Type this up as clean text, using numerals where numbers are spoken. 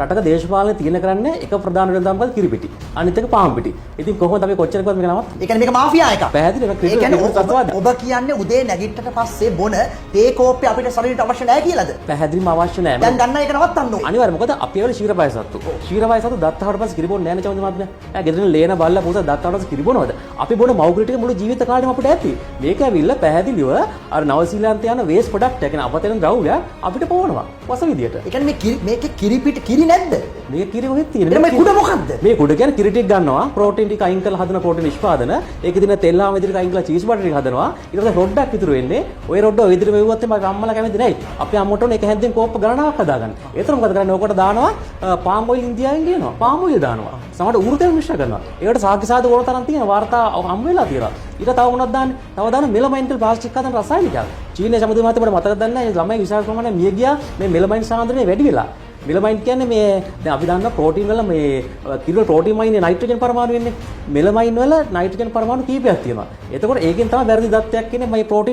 රටක දේශපාලනය තීරණය කරන්නේ එක ප්‍රධාන වෙළඳාම් මොකද කිරිපිටි. අනිත් එක පාන් පිටි. ඉතින් කොහොමද අපි කොච්චර කිව්වද මේක නවත්? ඒ කියන්නේ මේක මාෆියා එකක්. පැහැදිලි ඒක ඒ කියන්නේ ඔබ කියන්නේ උදේ නැගිට්ටට පස්සේ බොන තේ කෝප්පේ අපිට ශරීරයට අවශ්‍ය නැහැ කියලාද? පැහැදිලිම අවශ්‍ය නැහැ. දැන් ගන්න එක නවත්තන්න ඕනේ. අනිවාර්යයෙන් මොකද අපි ඒවල ශීරපය සත්තු. ශීරපය සත්තු දත්තහවට පස්සේ කිරිබොන්නේ නැහැ නේ චන්ද මහත්මයා. ඈ ගෙදරින් ලේන බල්ලා පුතා දත්තහවට පස්සේ කිරිබොනවද? අපි බොන මව්ගුරු ටික මුළු ජීවිත කාලෙම අපිට ඇති. මේක ඇවිල්ලා පැහැදිලිව අර නවසීලන්ත යන වේස් ප්‍රොඩක්ට් එක කියන අපතෙන් ද්‍රව්‍ය අපිට පොවනවා. වස විදියට. ඒ කියන්නේ මේකේ කිරිපිටි කිරි නැද්ද? මේක කිරි කොහෙද තියෙන්නේ? මේ කුඩ මොකද්ද? මේ කුඩ කියන්නේ කිරි ටික ගන්නවා ප්‍රෝටීන් ටික අයින් කරලා හදන ප්‍රෝටීන් නිෂ්පාදන. ඒකේ තියෙන තෙල් ආම විදිහට අයින් කරලා චීස් බටර් ටික හදනවා. ඊට පස්සේ රොඩ්ඩක් ඉතුරු වෙන්නේ. ওই රොඩ්ඩ ඔය විදිහට මෙව්වත් මගේ අම්මලා කැමති නැහැ. අපි අම්මට ඕනේ එක හැන්දෙන් කෝප්ප ගණනාවක් හදාගන්න. ඒතර මොකද කරන්නේ? ඕකට දානවා පාම් ඔයිල් ඉන්දියාවෙන් ගේනවා. පාම් ඔයිල් දානවා. සමහරට උරු තෙල් මිශ්‍ර කරනවා. ඒකට සාක්ෂි සාධක ඕන තරම් තියෙන වාර්තා හම් වෙලා තියෙනවා. ඊට තව මොනවද දාන්නේ? තව දාන මෙලමයින් තෙල් ප්ලාස්ටික් හදන රසායනිකයක්. චීනයේ සමුද්‍ර මහත්මයාට මතකද දන්නේ නැහැ ළමයි විශාල ප්‍රමාණයක් මිය ගියා මේ මෙලමයින් සාන්ද්‍රණය වැඩි වෙලා. මෙලමයින් කියන්නේ මේ දැන් අපි දන්නවා ප්‍රෝටීන් වල මේ කිරි ප්‍රෝටීන් මයින්නේ නයිට්‍රජන් පරමාණු වෙන්නේ. මෙලමයින් වල නයිට්‍රජන් පරමාණු කීපයක් තියෙනවා. එතකොට ඒකෙන් තමයි වැරදි දත්තයක් කියන්නේ මේ ප්‍රෝටීන්